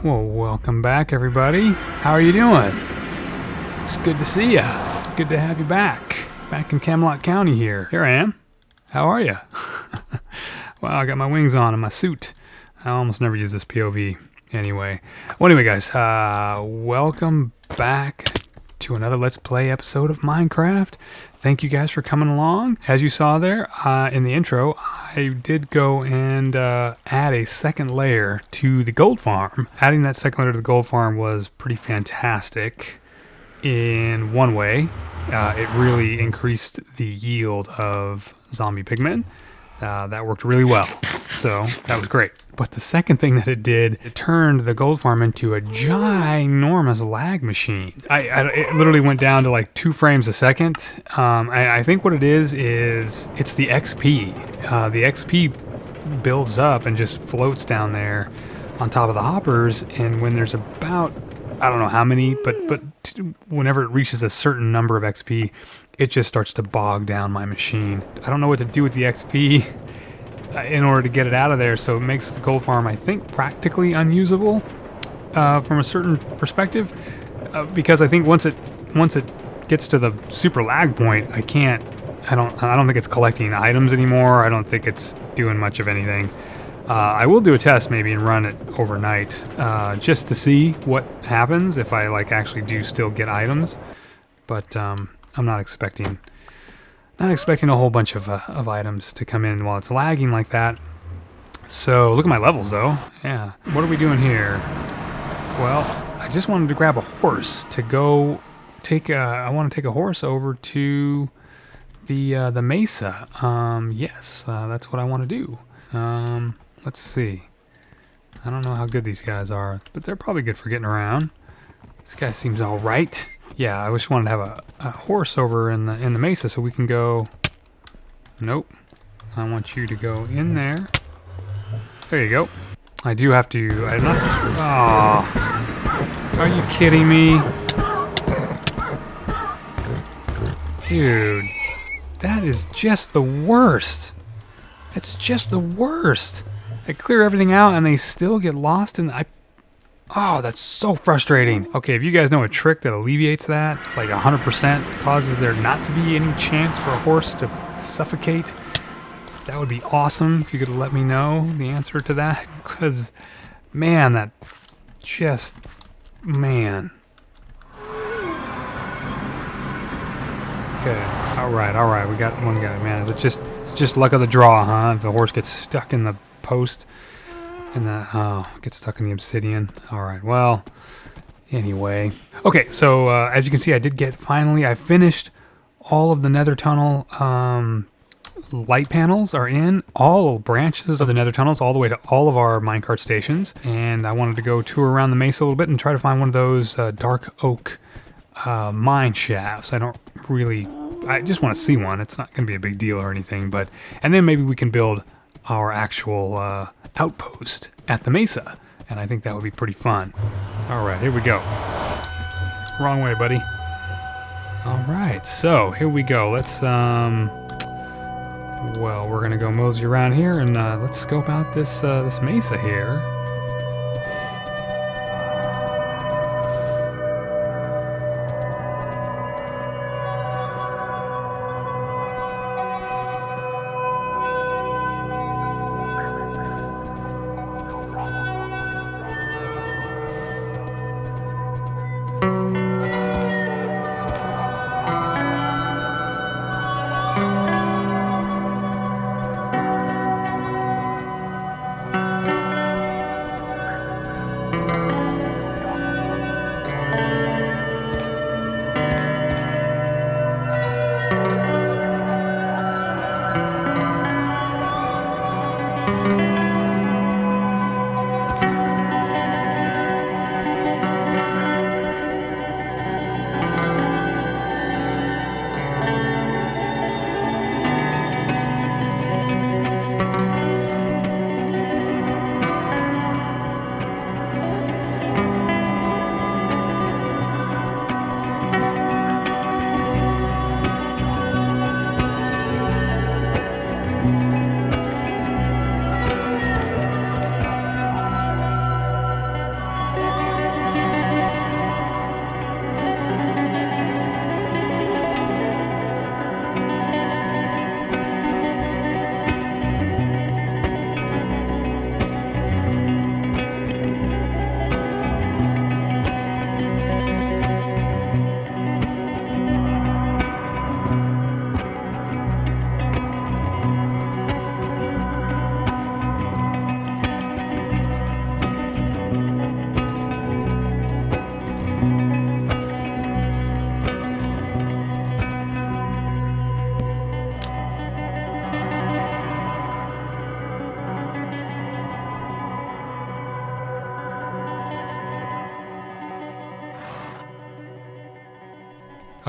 Well, welcome back, everybody. How are you doing? It's good to see you. Good to have you back. Back in Camelot County here. Here I am. How are you? Wow, I got my wings on and my suit. I almost never use this POV anyway. Well, anyway, guys, welcome back to another Let's Play episode of Minecraft. Thank you guys for coming along. As you saw there in the intro, I did go and add a second layer to the gold farm. Adding that second layer to the gold farm was pretty fantastic in one way. It really increased the yield of zombie pigmen. That worked really well, so that was great. But the second thing that it did, it turned the gold farm into a ginormous lag machine. It literally went down to like 2 frames a second. I think what it is it's the XP. The XP builds up and just floats down there on top of the hoppers, and when there's about, I don't know how many, but whenever it reaches a certain number of XP, it just starts to bog down my machine. I don't know what to do with the XP in order to get it out of there, so it makes the gold farm, I think, practically unusable from a certain perspective, because I think once it gets to the super lag point, I don't think it's collecting items anymore. I don't think it's doing much of anything. I will do a test maybe and run it overnight just to see what happens if I actually do still get items, but I'm not expecting a whole bunch of items to come in while it's lagging like that. So look at my levels though. Yeah. What are we doing here? Well, I just wanted to grab a horse to go take. I want to take a horse over to the Mesa. Yes, that's what I want to do. Let's see. I don't know how good these guys are, but they're probably good for getting around. This guy seems all right. Yeah, I just wanted to have a horse over in the Mesa so we can go. Nope. I want you to go in there. There you go. I do have to. I'm not. Oh, are you kidding me, dude? That is just the worst. It's just the worst. I clear everything out and they still get lost in. Oh, that's so frustrating. Okay, if you guys know a trick that alleviates that, like 100%, causes there not to be any chance for a horse to suffocate, that would be awesome if you could let me know the answer to that. Because, man, that just, man. Okay, all right, we got one guy, man. It's just luck of the draw, huh? If the horse gets stuck in the post. Get stuck in the obsidian. All right, well, anyway. Okay, so as you can see, I finished all of the nether tunnel light panels are in, all branches of the nether tunnels, all the way to all of our minecart stations. And I wanted to go tour around the Mesa a little bit and try to find one of those dark oak mine shafts. I just want to see one. It's not going to be a big deal or anything, and then maybe we can build our actual outpost at the Mesa, and I think that would be pretty fun. All right, here we go. Wrong way, buddy. All right, so here we go. Let's well, we're gonna go mosey around here and let's scope out this Mesa here.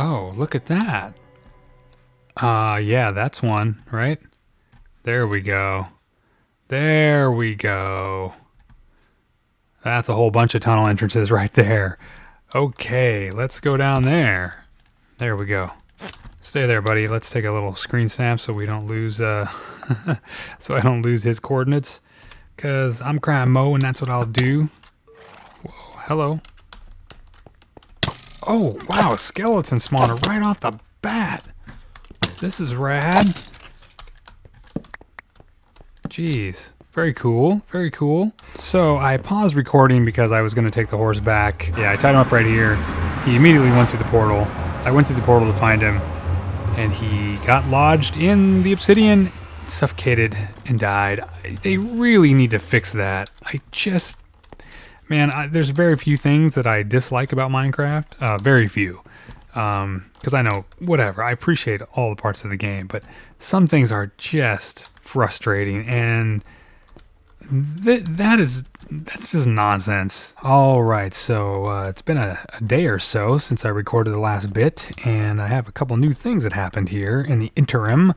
Oh, look at that. Yeah, that's one, right? There we go. There we go. That's a whole bunch of tunnel entrances right there. Okay, let's go down there. There we go. Stay there, buddy. Let's take a little screen snap so we don't lose so I don't lose his coordinates. Cause I'm CryinMo and that's what I'll do. Whoa, hello. Oh wow, skeleton spawner right off the bat. This is rad. Jeez. Very cool. Very cool. So I paused recording because I was going to take the horse back. Yeah, I tied him up right here. He immediately went through the portal. I went through the portal to find him. And he got lodged in the obsidian, suffocated, and died. They really need to fix that. There's very few things that I dislike about Minecraft. Very few. Because I know, whatever, I appreciate all the parts of the game. But some things are just frustrating. And that's just nonsense. All right, so it's been a day or so since I recorded the last bit, and I have a couple new things that happened here in the interim.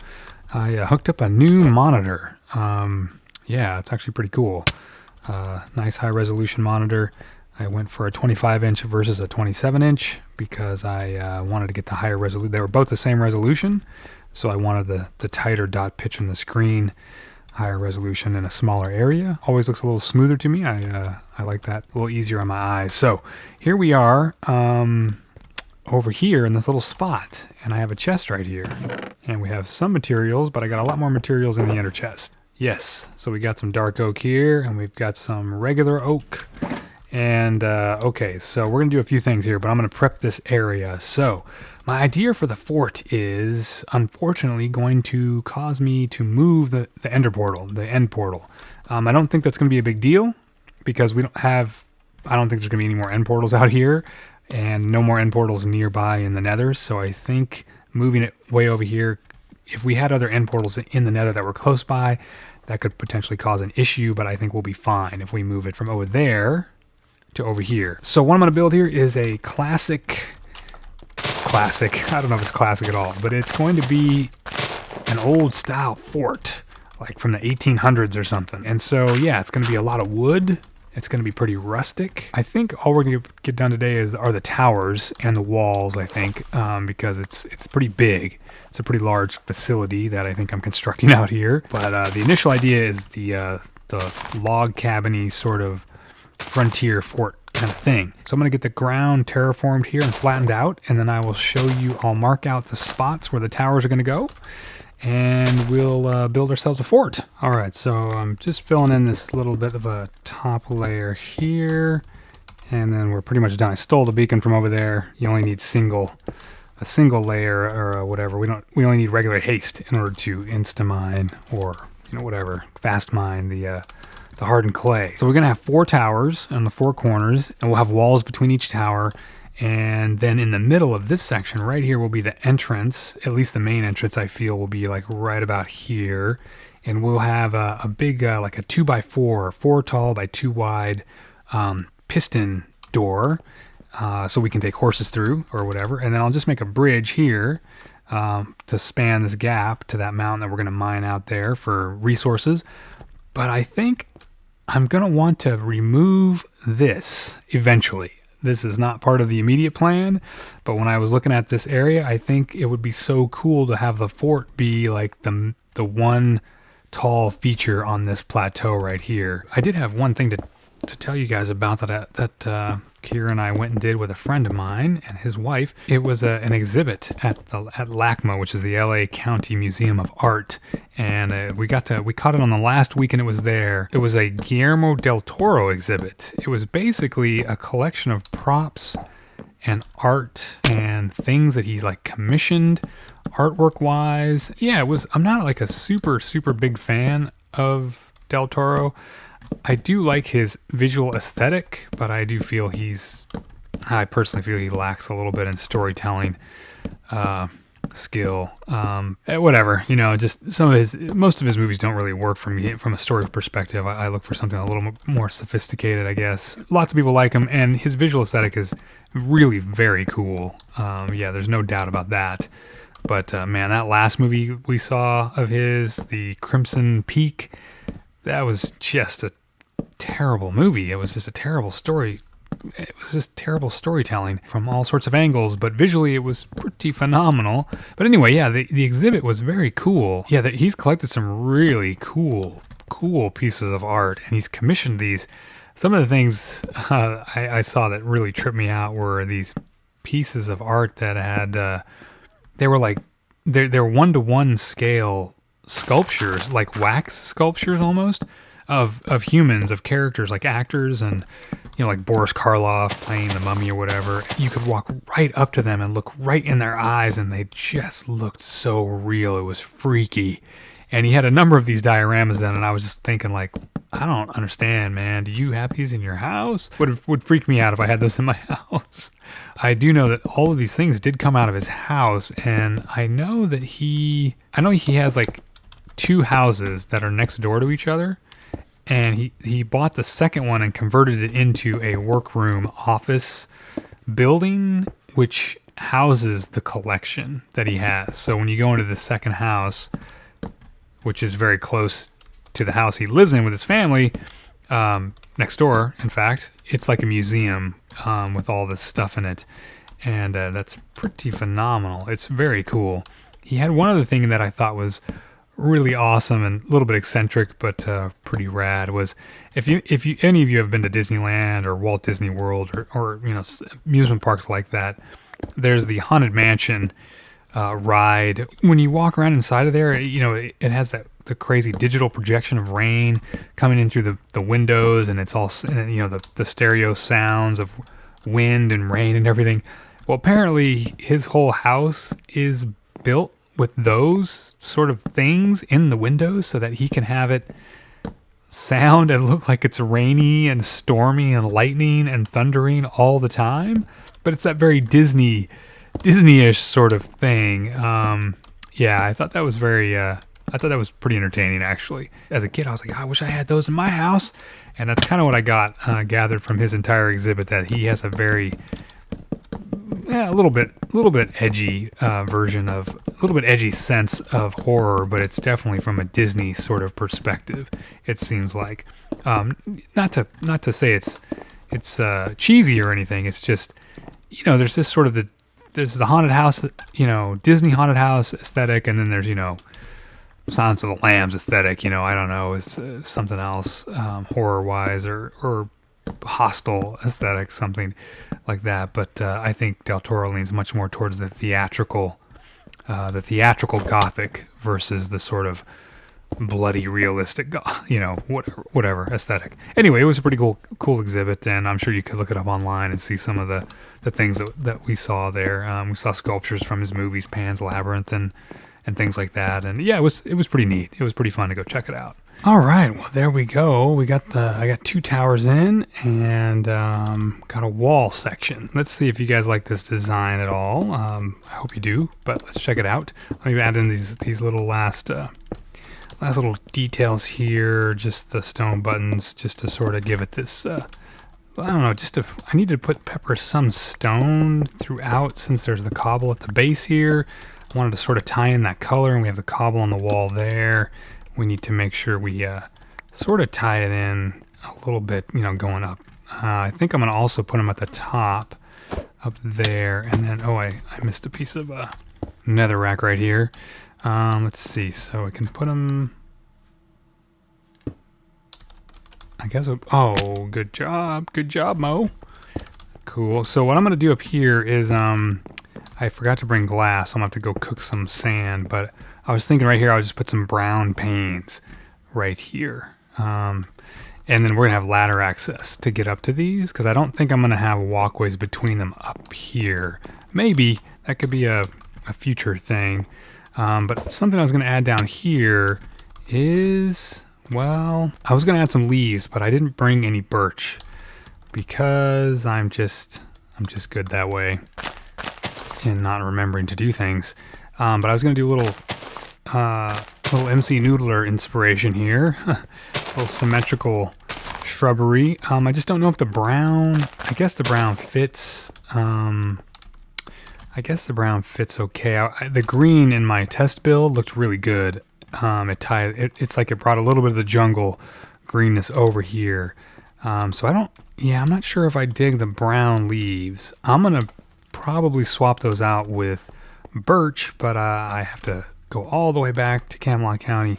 I hooked up a new monitor. Yeah, it's actually pretty cool. Nice high resolution monitor. I went for a 25-inch versus a 27-inch because I wanted to get the higher resolution. They were both the same resolution, so I wanted the tighter dot pitch on the screen. Higher resolution in a smaller area. Always looks a little smoother to me. I like that. A little easier on my eyes. So here we are over here in this little spot. And I have a chest right here. And we have some materials, but I got a lot more materials in the inner chest. Yes. So we got some dark oak here. And we've got some regular oak. And okay, so we're going to do a few things here, but I'm going to prep this area. So my idea for the fort is unfortunately going to cause me to move the ender portal, the end portal. I don't think that's going to be a big deal because I don't think there's going to be any more end portals out here and no more end portals nearby in the nether. So I think moving it way over here, if we had other end portals in the nether that were close by, that could potentially cause an issue, but I think we'll be fine if we move it from over there to over here. So what I'm going to build here is a classic, I don't know if it's classic at all, but it's going to be an old style fort, like from the 1800s or something. And so, yeah, it's going to be a lot of wood. It's going to be pretty rustic. I think all we're going to get done today are the towers and the walls, I think, because it's pretty big. It's a pretty large facility that I think I'm constructing out here. But the initial idea is the log cabin-y sort of frontier fort kind of thing. So I'm going to get the ground terraformed here and flattened out, and then I will show you, I'll mark out the spots where the towers are going to go, and we'll build ourselves a fort. All right, so I'm just filling in this little bit of a top layer here, and then we're pretty much done. I stole the beacon from over there. You only need a single layer or whatever. We only need regular haste in order to insta-mine or whatever, fast mine the hardened clay. So we're going to have 4 towers on the 4 corners, and we'll have walls between each tower. And then in the middle of this section right here will be the entrance. At least the main entrance, I feel, will be like right about here. And we'll have a big, like a 2x4, 4 tall by 2 wide piston door. So we can take horses through or whatever. And then I'll just make a bridge here to span this gap to that mountain that we're going to mine out there for resources. But I think I'm going to want to remove this eventually. This is not part of the immediate plan, but when I was looking at this area, I think it would be so cool to have the fort be like the one tall feature on this plateau right here. I did have one thing to tell you guys about that Kira and I went and did with a friend of mine and his wife. It was an exhibit at LACMA, which is the LA County Museum of Art, and we caught it on the last weekend it was there. It was a Guillermo del Toro exhibit. It was basically a collection of props and art and things that he's like commissioned artwork wise. Yeah, it was. I'm not like a super big fan of del Toro. I do like his visual aesthetic, but I personally feel he lacks a little bit in storytelling. skill. Whatever, you know, just most of his movies don't really work for me from a story perspective. I look for something a little more sophisticated, I guess. Lots of people like him, and his visual aesthetic is really very cool. Yeah, there's no doubt about that. But man, that last movie we saw of his, the Crimson Peak, that was just a terrible movie. It was just a terrible story. It was just terrible storytelling from all sorts of angles, but visually it was pretty phenomenal. But anyway, yeah, the exhibit was very cool. Yeah, he's collected some really cool pieces of art, and he's commissioned these. Some of the things I saw that really tripped me out were these pieces of art that had, they were like, they're 1-to-1 scale sculptures, like wax sculptures almost, of humans, of characters, like actors, and you know, like Boris Karloff playing the Mummy or whatever. You could walk right up to them and look right in their eyes, and they just looked so real. It was freaky. And he had a number of these dioramas then, and I was just thinking, like, I don't understand, man. Do you have these in your house? Would freak me out if I had this in my house. I do know that all of these things did come out of his house, and I know he has like 2 houses that are next door to each other. And he bought the second one and converted it into a workroom office building, which houses the collection that he has. So when you go into the second house, which is very close to the house he lives in with his family, next door, in fact, it's like a museum with all this stuff in it. And that's pretty phenomenal. It's very cool. He had one other thing that I thought was really awesome and a little bit eccentric, but pretty rad, was if any of you have been to Disneyland or Walt Disney World or you know, amusement parks like that, there's the Haunted Mansion ride. When you walk around inside of there, you know, it has the crazy digital projection of rain coming in through the windows, and it's all, you know, the stereo sounds of wind and rain and everything. Well, apparently his whole house is built with those sort of things in the windows so that he can have it sound and look like it's rainy and stormy and lightning and thundering all the time. But it's that very Disney-ish sort of thing. Yeah, I thought that was pretty entertaining, actually. As a kid, I was like, I wish I had those in my house. And that's kind of what I got gathered from his entire exhibit, that he has a very, a little bit edgy edgy sense of horror, but it's definitely from a Disney sort of perspective. It seems like, not to say it's cheesy or anything. It's just, you know, there's this sort of there's the haunted house, you know, Disney haunted house aesthetic, and then there's, you know, Silence of the Lambs aesthetic. You know, I don't know, is something else, horror wise or Hostel aesthetic, something like that. But I think Del Toro leans much more towards the theatrical gothic versus the sort of bloody realistic, you know, whatever aesthetic. Anyway, it was a pretty cool exhibit, and I'm sure you could look it up online and see some of the things that we saw there. We saw sculptures from his movies, Pan's Labyrinth, and things like that. And yeah, it was pretty neat. It was pretty fun to go check it out. All right, well, there we go. I got 2 towers in, and got a wall section. Let's see if you guys like this design at all. I hope you do, but let's check it out. Let me add in these little last little details here, just the stone buttons, just to sort of give it this, I don't know, I need to pepper some stone throughout, since there's the cobble at the base here. I wanted to sort of tie in that color, and we have the cobble on the wall there. We need to make sure we sort of tie it in a little bit, you know, going up. I think I'm going to also put them at the top up there. And then, I missed a piece of netherrack right here. Let's see. So we can put them, I guess. Good job, Mo. Cool. So what I'm going to do up here is, I forgot to bring glass, so I'm going to have to go cook some sand, but I was thinking right here, I'll just put some brown panes right here. And then we're going to have ladder access to get up to these, because I don't think I'm going to have walkways between them up here. Maybe that could be a future thing. But something I was going to add down here is, well, I was going to add some leaves, but I didn't bring any birch because I'm just good that way in not remembering to do things. But I was going to do a little MC Noodler inspiration here. A little symmetrical shrubbery. I just don't know if the brown, I guess the brown fits. I guess the brown fits okay. The green in my test build looked really good. It's like it brought a little bit of the jungle greenness over here. So I'm not sure if I dig the brown leaves. I'm going to probably swap those out with birch, but I have to go all the way back to Camelot County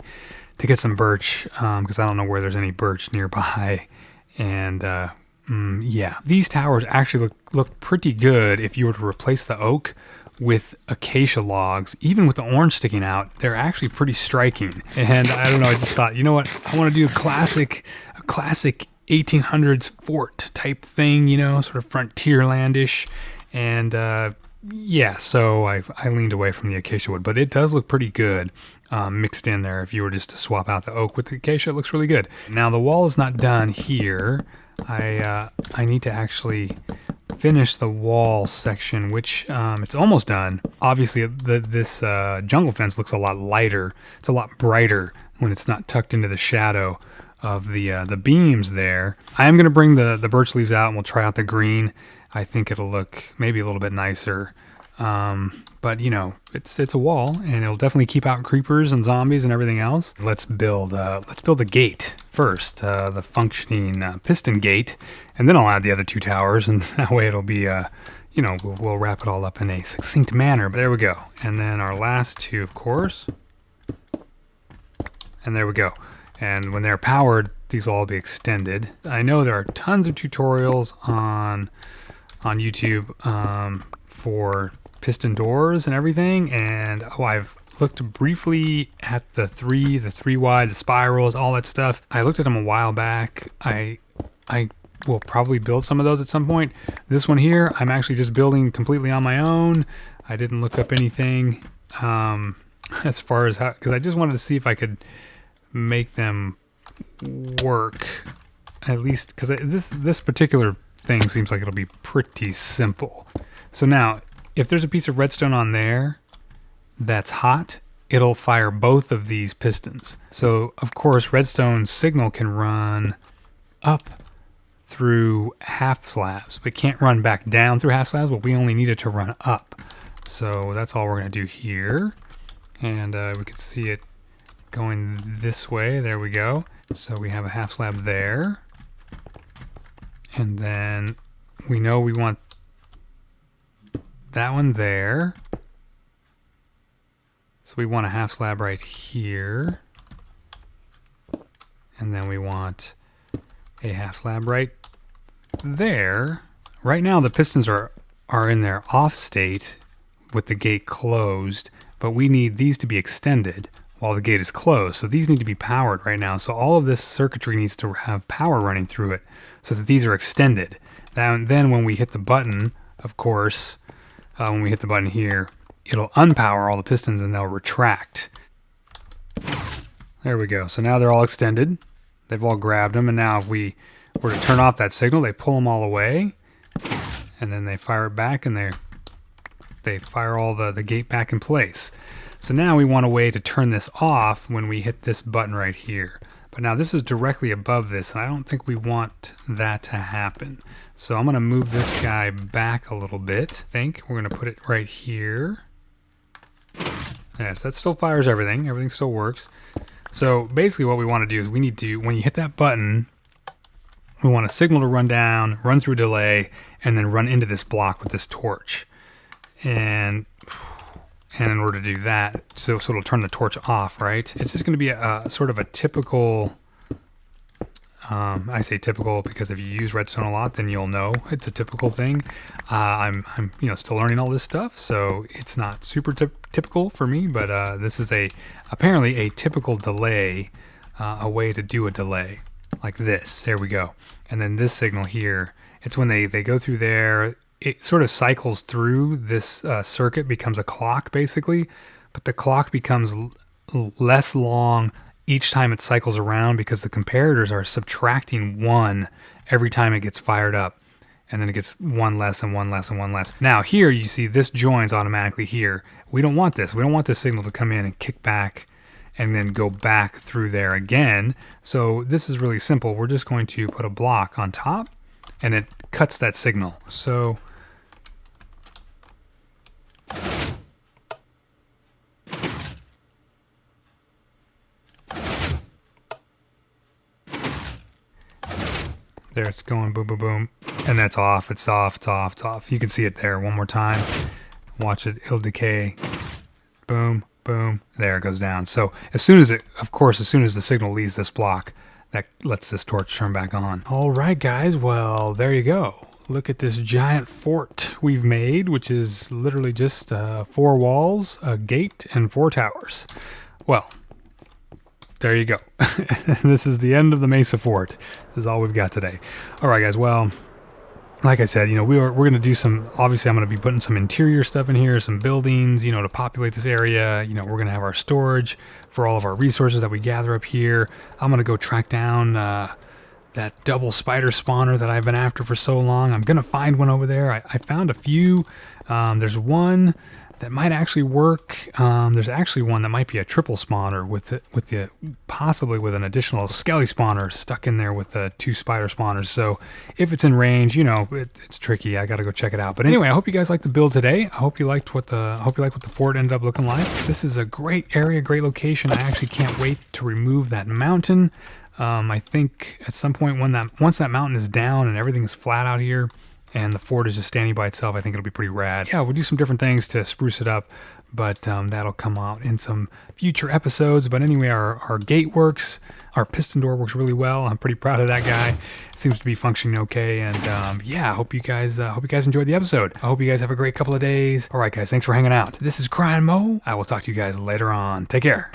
to get some birch, because I don't know where there's any birch nearby. And yeah, these towers actually look pretty good if you were to replace the oak with acacia logs. Even with the orange sticking out, they're actually pretty striking. And I don't know, I just thought, you know what, I want to do a classic 1800s fort type thing, you know, sort of frontierlandish. And yeah, so I leaned away from the acacia wood, but it does look pretty good mixed in there. If you were just to swap out the oak with the acacia, it looks really good. Now the wall is not done here. I need to actually finish the wall section, which it's almost done. Obviously, this jungle fence looks a lot lighter. It's a lot brighter when it's not tucked into the shadow of the beams there. I am going to bring the birch leaves out and we'll try out the green. I think it'll look maybe a little bit nicer. But you know, it's a wall and it'll definitely keep out creepers and zombies and everything else. Let's build a gate first, the functioning piston gate, and then I'll add the other two towers, and that way it'll be you know, we'll wrap it all up in a succinct manner. But there we go. And then our last two, of course. And there we go. And when they're powered, these will all be extended. I know there are tons of tutorials on YouTube for piston doors and everything, and I've looked briefly at the three wide, the spirals, all that stuff. I looked at them a while back. I will probably build some of those at some point. This one here, I'm actually just building completely on my own. I didn't look up anything as far as how, because I just wanted to see if I could make them work, at least because this particular thing seems like it'll be pretty simple. So now, if there's a piece of redstone on there that's hot, it'll fire both of these pistons. So, of course, redstone signal can run up through half slabs. We can't run back down through half slabs, but we only need it to run up. So that's all we're going to do here. And we can see it going this way. There we go. So we have a half slab there. And then we know we want that one there. So we want a half slab right here. And then we want a half slab right there. Right now the pistons are in their off state with the gate closed, but we need these to be extended while the gate is closed. So these need to be powered right now. So all of this circuitry needs to have power running through it so that these are extended. Then when we hit the button, of course, when we hit the button here, it'll unpower all the pistons and they'll retract. There we go. So now they're all extended. They've all grabbed them. And now if we were to turn off that signal, they pull them all away. And then they fire it back and they fire all the gate back in place. So now we want a way to turn this off when we hit this button right here. But now this is directly above this, and I don't think we want that to happen. So I'm going to move this guy back a little bit. I think we're going to put it right here. Yes, that still fires everything. Everything still works. So basically what we want to do is we need to, when you hit that button, we want a signal to run down, run through delay, and then run into this block with this torch. And in order to do that, so it'll turn the torch off, right? It's just going to be a sort of a typical, I say typical because if you use redstone a lot, then you'll know it's a typical thing. I'm still learning all this stuff, so it's not super typical for me, but this is apparently a typical delay, a way to do a delay like this. There we go. And then this signal here, it's when they go through there. It sort of cycles through this circuit, becomes a clock basically, but the clock becomes less long each time it cycles around because the comparators are subtracting 1 every time it gets fired up, and then it gets 1 less and 1 less and 1 less. Now here you see this joins automatically here We don't want this. We don't want this signal to come in and kick back and then go back through there again. So this is really simple. We're just going to put a block on top and it cuts that signal. So there it's going, boom, boom, boom. And that's off, it's off, it's off, it's off. You can see it there one more time. Watch it, it'll decay. Boom, boom, there it goes down. So as soon as as soon as the signal leaves this block, that lets this torch turn back on. All right, guys, well, there you go. Look at this giant fort we've made, which is literally just 4 walls, a gate, and 4 towers. Well, there you go. This is the end of the Mesa fort. This is all we've got today. All right, guys, well, like I said, we're going to do some, obviously I'm going to be putting some interior stuff in here, some buildings, to populate this area. We're going to have our storage for all of our resources that we gather up here. I'm going to go track down that double spider spawner that I've been after for so long. I'm going to find one over there. I found a few. There's one that might actually work. There's actually one that might be a triple spawner possibly with an additional skelly spawner stuck in there with 2 spider spawners. So if it's in range, it's tricky. I got to go check it out. But anyway, I hope you guys liked the build today. I hope you liked what the fort ended up looking like. This is a great area, great location. I actually can't wait to remove that mountain. I think at some point once that mountain is down and everything is flat out here, and the fort is just standing by itself, I think it'll be pretty rad. Yeah, we'll do some different things to spruce it up, but that'll come out in some future episodes. But anyway, our gate works. Our piston door works really well. I'm pretty proud of that guy. It seems to be functioning okay. And yeah, I hope you guys enjoyed the episode. I hope you guys have a great couple of days. All right, guys, thanks for hanging out. This is CryinMo. I will talk to you guys later on. Take care.